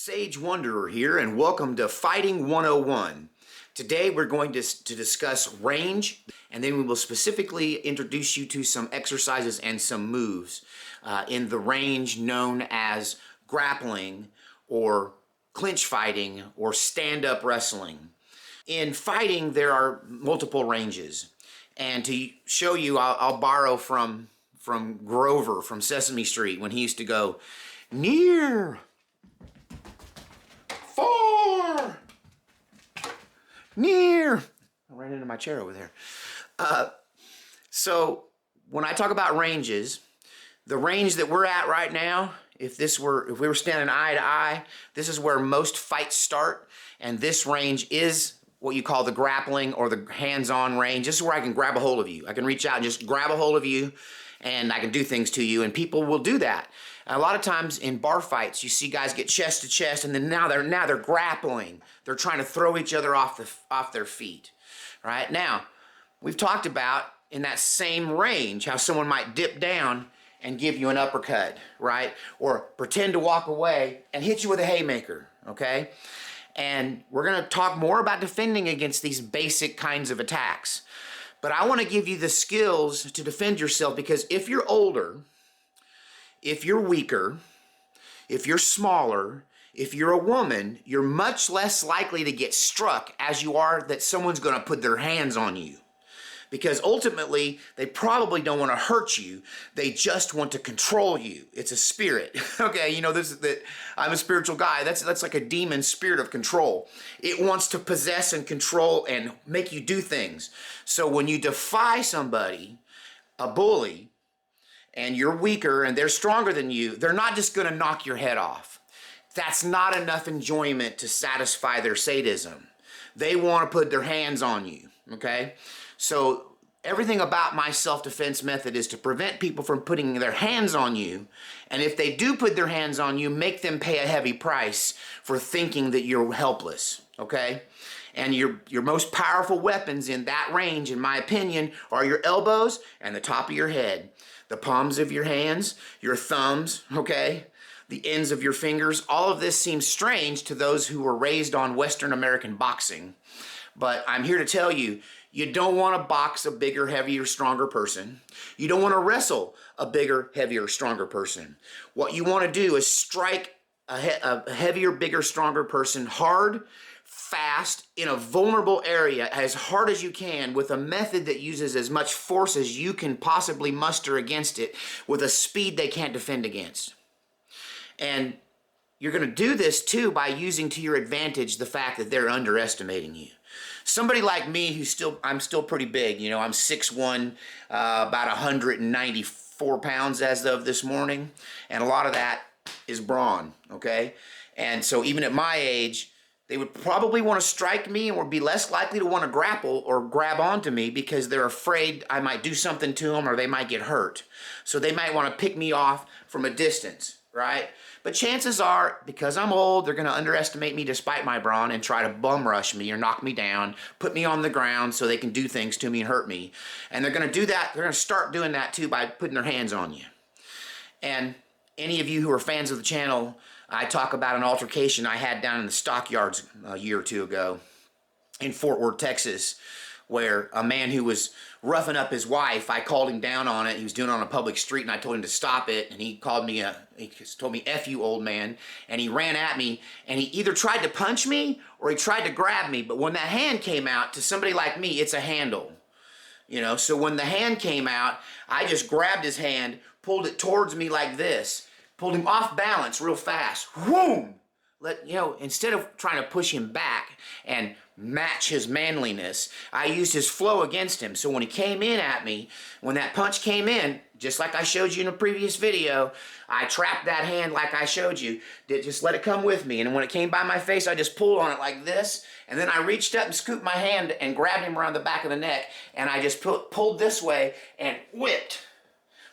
Sage Wanderer here, and welcome to Fighting 101. Today we're going to discuss range, and then we will specifically introduce you to some exercises and some moves in the range known as grappling or clinch fighting or stand-up wrestling. In fighting, there are multiple ranges, and to show you, I'll borrow from Grover from Sesame Street when he used to go, near, far, near. I ran into my chair over there. So when I talk about ranges, the range that we're at right now, if we were standing eye to eye, this is where most fights start, and this range is what you call the grappling or the hands-on range. This is where I can grab a hold of you. I can reach out and just grab a hold of you, and I can do things to you, and people will do that. A lot of times in bar fights, you see guys get chest to chest, and then now they're grappling. They're trying to throw each other off their feet. Right? Now, we've talked about in that same range how someone might dip down and give you an uppercut, right? Or pretend to walk away and hit you with a haymaker, okay? And we're going to talk more about defending against these basic kinds of attacks. But I want to give you the skills to defend yourself, because if you're older, if you're weaker, if you're smaller, if you're a woman, you're much less likely to get struck as you are that someone's going to put their hands on you. Because ultimately, they probably don't want to hurt you. They just want to control you. It's a spirit. Okay, you know, I'm a spiritual guy. That's like a demon spirit of control. It wants to possess and control and make you do things. So when you defy somebody, a bully, and you're weaker and they're stronger than you, they're not just going to knock your head off. That's not enough enjoyment to satisfy their sadism. They want to put their hands on you, okay? So everything about my self-defense method is to prevent people from putting their hands on you, and if they do put their hands on you, make them pay a heavy price for thinking that you're helpless, okay? And your most powerful weapons in that range, in my opinion, are your elbows and the top of your head. The palms of your hands, your thumbs, okay? The ends of your fingers. All of this seems strange to those who were raised on Western American boxing. But I'm here to tell you, you don't want to box a bigger, heavier, stronger person. You don't want to wrestle a bigger, heavier, stronger person. What you want to do is strike a heavier, bigger, stronger person hard, fast, in a vulnerable area, as hard as you can, with a method that uses as much force as you can possibly muster against it, with a speed they can't defend against. And you're going to do this too by using to your advantage the fact that they're underestimating you. Somebody like me, I'm still pretty big, you know, I'm 6'1", about 194 pounds as of this morning, and a lot of that is brawn, okay? And so even at my age, they would probably want to strike me and would be less likely to want to grapple or grab onto me because they're afraid I might do something to them or they might get hurt. So they might want to pick me off from a distance, right? But chances are, because I'm old, they're going to underestimate me despite my brawn and try to bum rush me or knock me down, put me on the ground so they can do things to me and hurt me. And they're going to do that, they're going to start doing that too by putting their hands on you. And any of you who are fans of the channel, I talk about an altercation I had down in the stockyards a year or two ago in Fort Worth, Texas, where a man who was roughing up his wife, I called him down on it. He was doing it on a public street, and I told him to stop it, and he told me, F you, old man, and he ran at me, and he either tried to punch me or he tried to grab me, but when that hand came out, to somebody like me, it's a handle, you know, so when the hand came out, I just grabbed his hand, pulled it towards me like this, pulled him off balance real fast. Whoom! Instead of trying to push him back and match his manliness, I used his flow against him. So when he came in at me, when that punch came in, just like I showed you in a previous video, I trapped that hand like I showed you. Just let it come with me. And when it came by my face, I just pulled on it like this. And then I reached up and scooped my hand and grabbed him around the back of the neck. And I just pulled this way and whipped.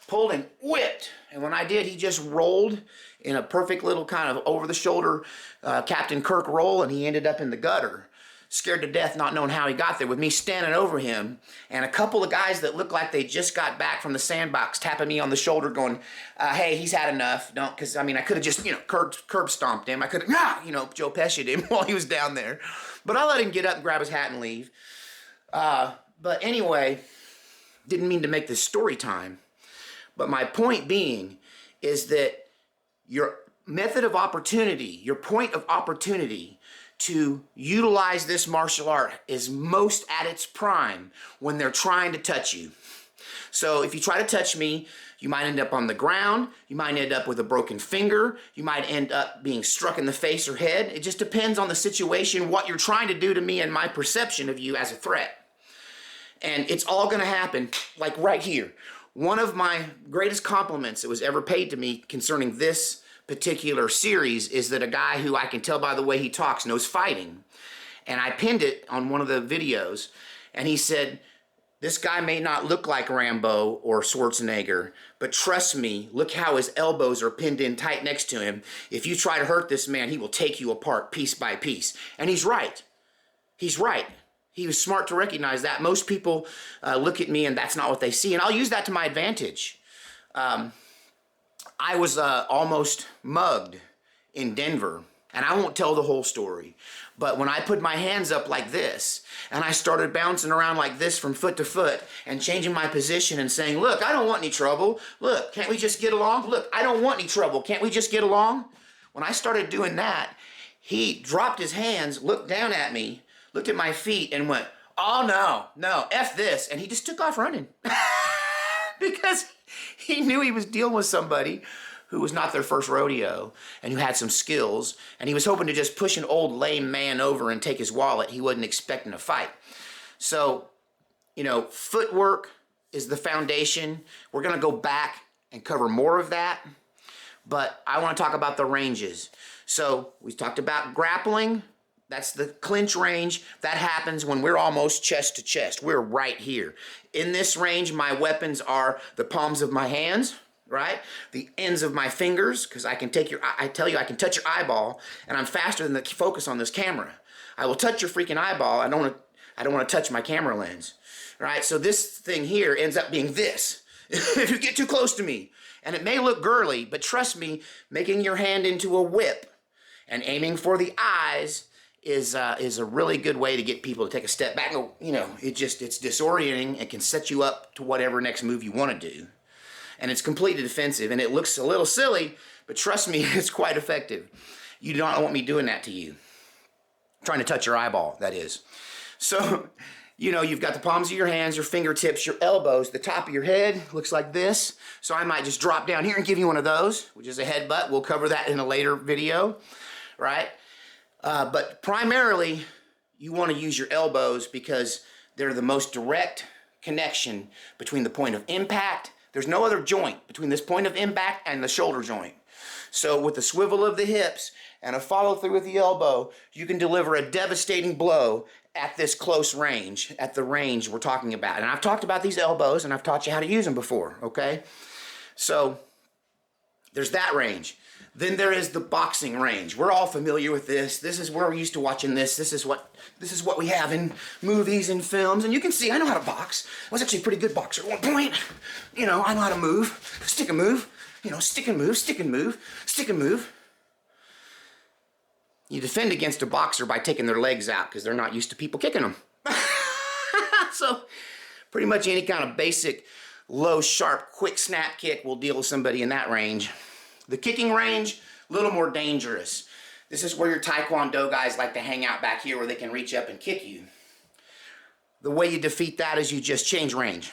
Pulled and whipped. And when I did, he just rolled in a perfect little kind of over-the-shoulder Captain Kirk roll, and he ended up in the gutter. scared to death, not knowing how he got there, with me standing over him, and a couple of guys that looked like they just got back from the sandbox tapping me on the shoulder going, hey, he's had enough. Don't, because, I mean, I could have just, curb stomped him. I could have, Joe Pesci'd him while he was down there. But I let him get up and grab his hat and leave. But anyway, didn't mean to make this story time. But my point being is that your method of opportunity, your point of opportunity to utilize this martial art is most at its prime when they're trying to touch you. So if you try to touch me, you might end up on the ground, you might end up with a broken finger, you might end up being struck in the face or head. It just depends on the situation, what you're trying to do to me and my perception of you as a threat. And it's all gonna happen like right here. One of my greatest compliments that was ever paid to me concerning this particular series is that a guy who I can tell by the way he talks knows fighting. And I pinned it on one of the videos, and he said, this guy may not look like Rambo or Schwarzenegger, but trust me, look how his elbows are pinned in tight next to him. If you try to hurt this man, he will take you apart piece by piece. And he's right. He's right. He was smart to recognize that. Most people look at me and that's not what they see, and I'll use that to my advantage. I was almost mugged in Denver, and I won't tell the whole story, but when I put my hands up like this and I started bouncing around like this from foot to foot and changing my position and saying, look, I don't want any trouble. Look, can't we just get along? Look, I don't want any trouble. Can't we just get along? When I started doing that, he dropped his hands, looked down at me, looked at my feet, and went, oh no, F this. And he just took off running. Because he knew he was dealing with somebody who was not their first rodeo and who had some skills, and he was hoping to just push an old lame man over and take his wallet. He wasn't expecting a fight. So, footwork is the foundation. We're gonna go back and cover more of that, but I wanna talk about the ranges. So we talked about grappling. That's the clinch range. That happens when we're almost chest to chest. We're right here. In this range, my weapons are the palms of my hands, right? The ends of my fingers, because I can take I tell you, I can touch your eyeball, and I'm faster than the focus on this camera. I will touch your freaking eyeball. I don't want to touch my camera lens, right? So this thing here ends up being this. If you get too close to me, and it may look girly, but trust me, making your hand into a whip and aiming for the eyes is a really good way to get people to take a step back. It's disorienting and can set you up to whatever next move you want to do. And it's completely defensive, and it looks a little silly, but trust me, it's quite effective. You don't want me doing that to you. Trying to touch your eyeball, that is. So, you've got the palms of your hands, your fingertips, your elbows, the top of your head looks like this. So I might just drop down here and give you one of those, which is a headbutt. We'll cover that in a later video, right? But primarily, you want to use your elbows because they're the most direct connection between the point of impact. There's no other joint between this point of impact and the shoulder joint. So with the swivel of the hips and a follow through with the elbow, you can deliver a devastating blow at this close range, at the range we're talking about. And I've talked about these elbows, and I've taught you how to use them before, okay? So there's that range. Then there is the boxing range. We're all familiar with this. This is where we're used to watching this. This is what we have in movies and films. And you can see I know how to box. I was actually a pretty good boxer at one point. I know how to move, stick and move, stick and move, stick and move, stick and move. You defend against a boxer by taking their legs out because they're not used to people kicking them. So pretty much any kind of basic low, sharp, quick snap kick will deal with somebody in that range. The kicking range, a little more dangerous. This is where your Taekwondo guys like to hang out back here where they can reach up and kick you. The way you defeat that is you just change range.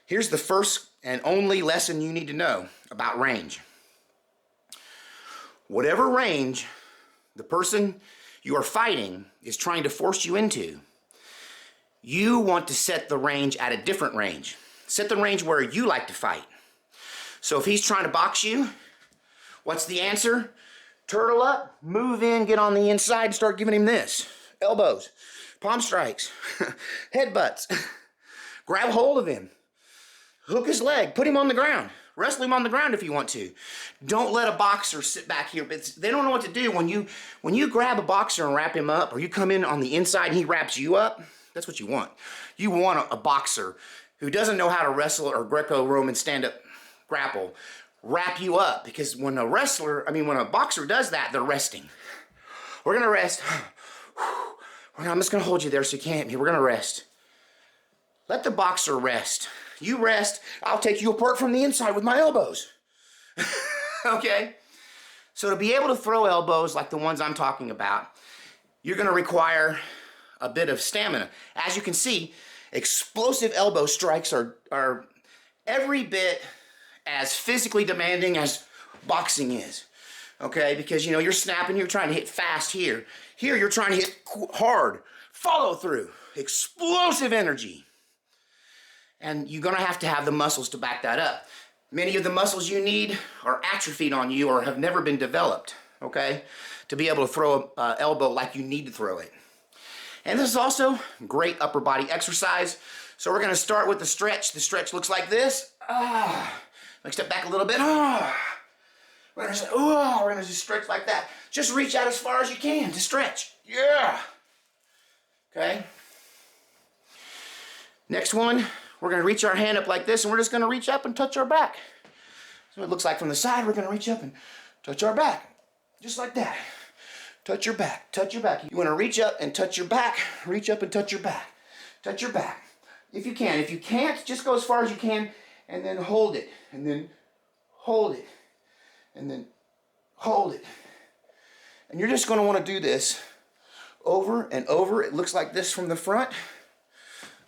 Here's the first and only lesson you need to know about range. Whatever range the person you are fighting is trying to force you into, you want to set the range at a different range. Set the range where you like to fight. So if he's trying to box you, what's the answer? Turtle up, move in, get on the inside, and start giving him this. Elbows, palm strikes, headbutts. Grab hold of him. Hook his leg, put him on the ground, Wrestle him on the ground if you want to. Don't let a boxer sit back here. They don't know what to do. When you grab a boxer and wrap him up, or you come in on the inside and he wraps you up, that's what you want. You want a boxer who doesn't know how to wrestle or Greco-Roman stand-up grapple wrap you up, because when a boxer does that, they're resting. We're gonna rest. I'm just gonna hold you there so you can't hit me. We're gonna rest. Let the boxer rest. You rest, I'll take you apart from the inside with my elbows. Okay? So to be able to throw elbows like the ones I'm talking about, you're gonna require a bit of stamina. As you can see, explosive elbow strikes are every bit as physically demanding as boxing is. Okay, because you're snapping, you're trying to hit fast here. Here you're trying to hit hard, follow through, explosive energy. And you're gonna have to have the muscles to back that up. Many of the muscles you need are atrophied on you or have never been developed, okay, to be able to throw an elbow like you need to throw it. And this is also great upper body exercise. So we're gonna start with the stretch. The stretch looks like this. Let me step back a little bit. We're gonna just stretch like that. Just reach out as far as you can to stretch. Yeah. Okay. Next one, we're gonna reach our hand up like this, and we're just gonna reach up and touch our back. So it looks like from the side, we're gonna reach up and touch our back. Just like that. Touch your back, touch your back. You wanna reach up and touch your back, reach up and touch your back. Touch your back. If you can. If you can't, just go as far as you can, and then hold it, and then hold it, and then hold it. And you're just gonna wanna do this over and over. It looks like this from the front,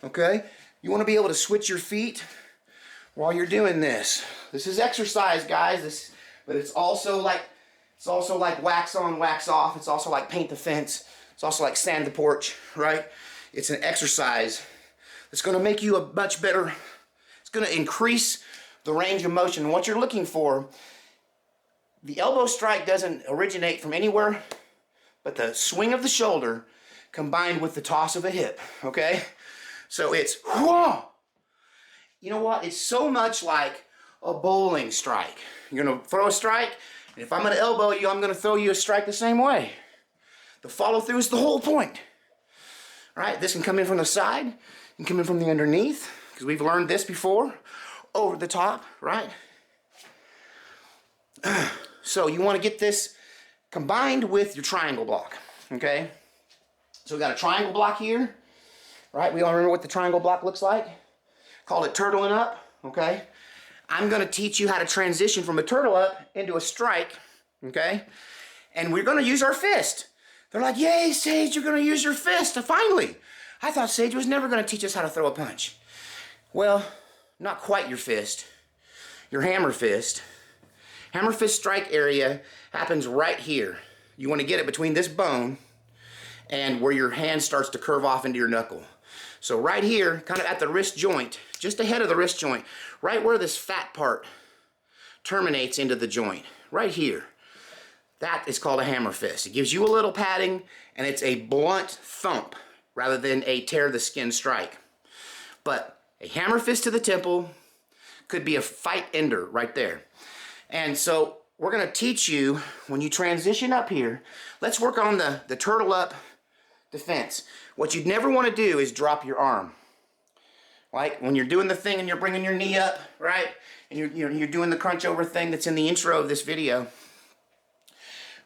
okay? You wanna be able to switch your feet while you're doing this. This is exercise, guys, but it's also like wax on, wax off. It's also like paint the fence. It's also like sand the porch, right? It's an exercise that's gonna make you a much better, it's gonna increase the range of motion. And what you're looking for, the elbow strike doesn't originate from anywhere but the swing of the shoulder combined with the toss of a hip, okay? So it's, whoa! You know what? It's so much like a bowling strike. You're gonna throw a strike, and if I'm gonna elbow you, I'm gonna throw you a strike the same way. The follow through is the whole point, right? This can come in from the side, it can come in from the underneath, because we've learned this before, over the top, right? So you want to get this combined with your triangle block, okay? So we got a triangle block here, right? We all remember what the triangle block looks like? Call it turtling up, okay? I'm going to teach you how to transition from a turtle up into a strike, okay? And we're going to use our fist. They're like, yay, Sage, you're going to use your fist. Finally. I thought Sage was never going to teach us how to throw a punch. Well, not quite your fist. Your hammer fist. Hammer fist strike area happens right here. You want to get it between this bone and where your hand starts to curve off into your knuckle. So right here, kind of at the wrist joint, just ahead of the wrist joint, right where this fat part terminates into the joint, right here. That is called a hammer fist. It gives you a little padding, and it's a blunt thump rather than a tear the skin strike. But a hammer fist to the temple could be a fight ender right there. And so we're going to teach you, when you transition up here, let's work on the turtle up defense. What you'd never want to do is drop your arm. Like when you're doing the thing and you're bringing your knee up, right? And you're doing the crunch over thing that's in the intro of this video.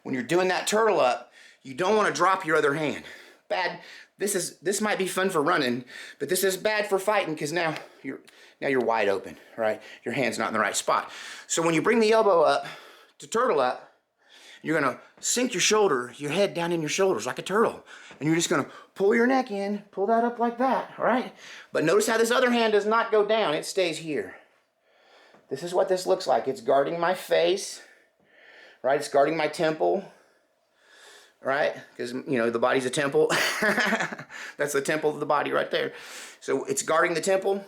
When you're doing that turtle up, you don't want to drop your other hand. Bad. This might be fun for running, but this is bad for fighting, because now you're wide open, right? Your hand's not in the right spot. So when you bring the elbow up to turtle up, you're gonna sink your head down in your shoulders like a turtle. And you're just gonna pull your neck in, pull that up like that, all right? But notice how this other hand does not go down, it stays here. This is what this looks like. It's guarding my face, right? It's guarding my temple, right? Because, the body's a temple. That's the temple of the body right there. So it's guarding the temple.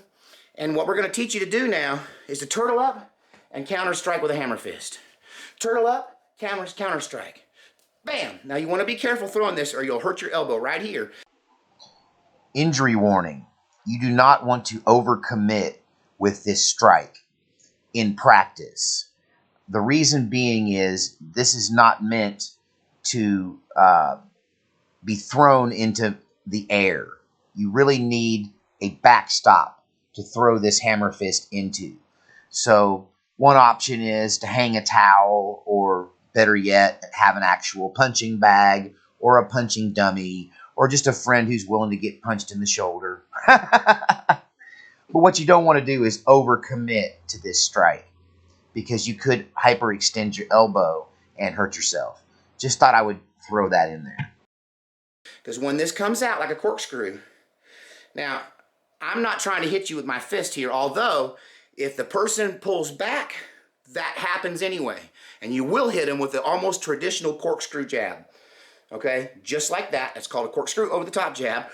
And what we're going to teach you to do now is to turtle up and counter strike with a hammer fist. Turtle up, counter strike. Bam! Now you want to be careful throwing this or you'll hurt your elbow right here. Injury warning. You do not want to overcommit with this strike. in practice. The reason being is this is not meant to be thrown into the air. You really need a backstop to throw this hammer fist into. So one option is to hang a towel, or better yet, have an actual punching bag or a punching dummy, or just a friend who's willing to get punched in the shoulder. But what you don't want to do is overcommit to this strike, because you could hyperextend your elbow and hurt yourself. Just thought I would throw that in there. Because when this comes out like a corkscrew, now, I'm not trying to hit you with my fist here, although if the person pulls back, that happens anyway. And you will hit them with the almost traditional corkscrew jab. Okay? Just like that. That's called a corkscrew over the top jab.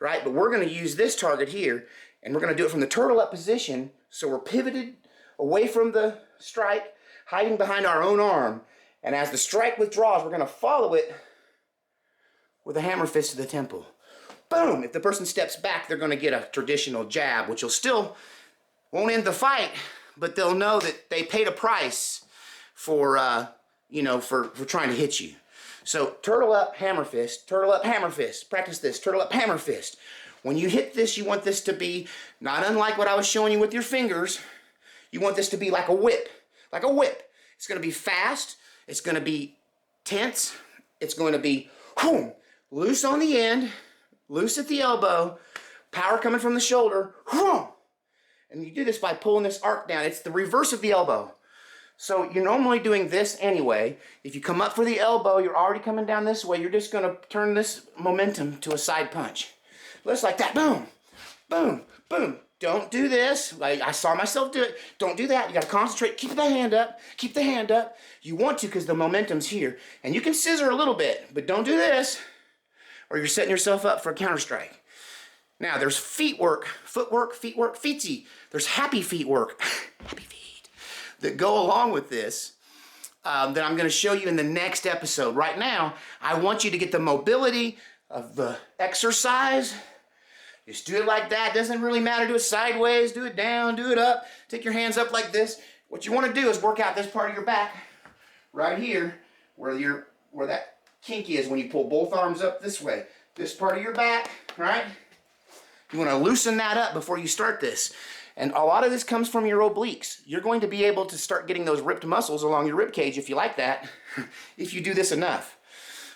Right? But we're going to use this target here, and we're going to do it from the turtle up position, so we're pivoted away from the strike, hiding behind our own arm. And as the strike withdraws, we're going to follow it with a hammer fist to the temple. Boom! If the person steps back, they're going to get a traditional jab, which will still won't end the fight, but they'll know that they paid a price for, for trying to hit you. So turtle up, hammer fist, turtle up, hammer fist. Practice this, turtle up, hammer fist. When you hit this, you want this to be not unlike what I was showing you with your fingers. You want this to be like a whip, like a whip. It's going to be fast. It's going to be tense. It's going to be loose on the end. Loose at the elbow, power coming from the shoulder, and you do this by pulling this arc down. It's the reverse of the elbow. So you're normally doing this anyway. If you come up for the elbow, you're already coming down this way. You're just going to turn this momentum to a side punch. Just like that. Boom, boom, boom. Don't do this. Like I saw myself do it. Don't do that. You got to concentrate. Keep the hand up. Keep the hand up. You want to because the momentum's here. And you can scissor a little bit, but don't do this, or you're setting yourself up for a counter strike. Now, there's footwork, feetsy. There's happy feet work, happy feet, that go along with this that I'm going to show you in the next episode. Right now, I want you to get the mobility of the exercise. Just do it like that. Doesn't really matter. Do it sideways, do it down, do it up. Take your hands up like this. What you want to do is work out this part of your back right here where that kink is when you pull both arms up this way. This part of your back, right? You want to loosen that up before you start this. And a lot of this comes from your obliques. You're going to be able to start getting those ripped muscles along your rib cage if you like that, if you do this enough.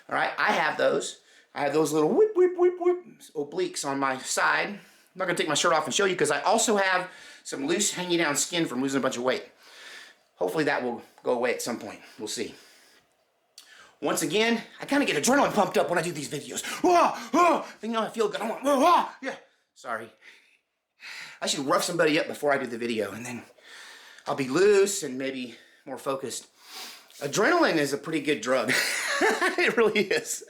All right, I have those. I have those little whip, whip, whip, whip obliques on my side. I'm not going to take my shirt off and show you because I also have some loose hanging down skin from losing a bunch of weight. Hopefully that will go away at some point. We'll see. Once again, I kind of get adrenaline pumped up when I do these videos. You know, I feel good. Yeah. Sorry. I should rough somebody up before I do the video, and then I'll be loose and maybe more focused. Adrenaline is a pretty good drug. It really is.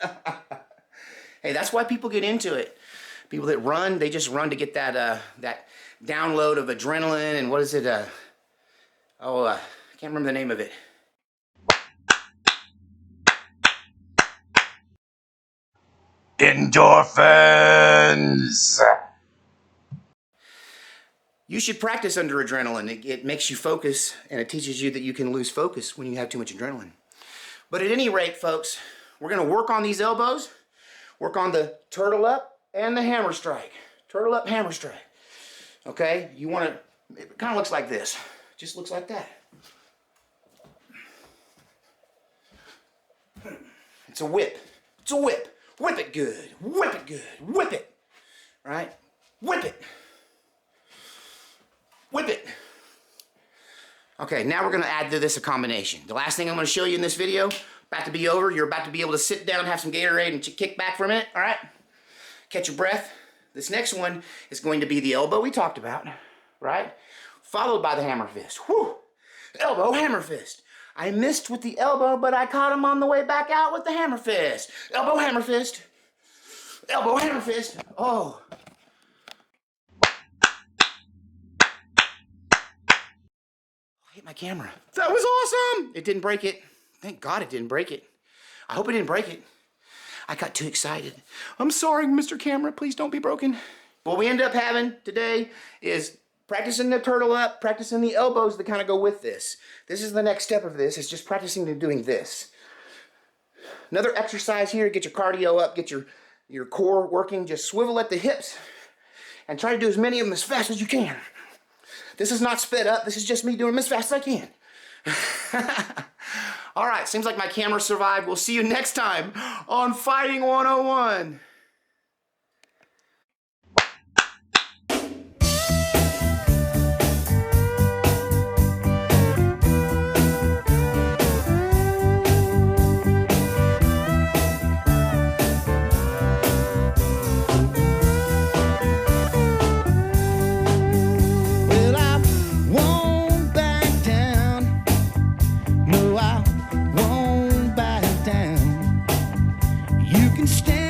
Hey, that's why people get into it. People that run, they just run to get that that download of adrenaline, and what is it? I can't remember the name of it. Endorphins! You should practice under adrenaline. It makes you focus, and it teaches you that you can lose focus when you have too much adrenaline. But at any rate, folks, we're going to work on these elbows, work on the turtle up and the hammer strike. Turtle up, hammer strike. Okay? You want to, it kind of looks like this. Just looks like that. It's a whip. It's a whip. Whip it good. Whip it good. Whip it. Right? Whip it. Whip it. Okay, now we're going to add to this a combination. The last thing I'm going to show you in this video, about to be over. You're about to be able to sit down, have some Gatorade, and kick back for a minute. All right? Catch your breath. This next one is going to be the elbow we talked about, right? Followed by the hammer fist. Whew! Elbow, hammer fist. I missed with the elbow, but I caught him on the way back out with the hammer fist. Elbow, hammer fist. Elbow, hammer fist. Oh. I hit my camera. That was awesome! It didn't break it. Thank God it didn't break it. I hope it didn't break it. I got too excited. I'm sorry, Mr. Camera. Please don't be broken. What we end up having today is practicing the turtle up, practicing the elbows that kind of go with this. This is the next step of this, is just practicing to doing this. Another exercise here, get your cardio up, get your core working, just swivel at the hips and try to do as many of them as fast as you can. This is not sped up, this is just me doing them as fast as I can. All right, seems like my camera survived. We'll see you next time on Fighting 101. Stand